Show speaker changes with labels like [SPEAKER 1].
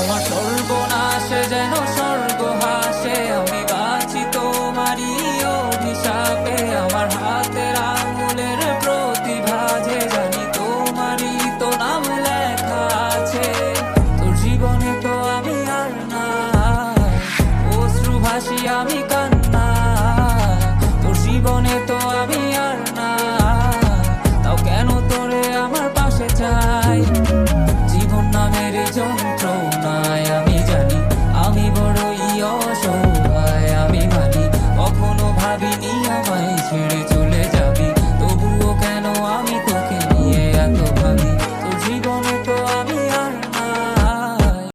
[SPEAKER 1] আমার সর্বনাশে যেন স্বর্গ হাসে, আমি বাঁচি তোমারই অভিশাপে। আমার হাতের আঙুলের প্রতিভা যে জানি তোমারই তো নাম লেখা আছে। তোর জীবনে তো আমি আর না, অশ্রু ভাসি আমি কান্না, তোর জীবনে তো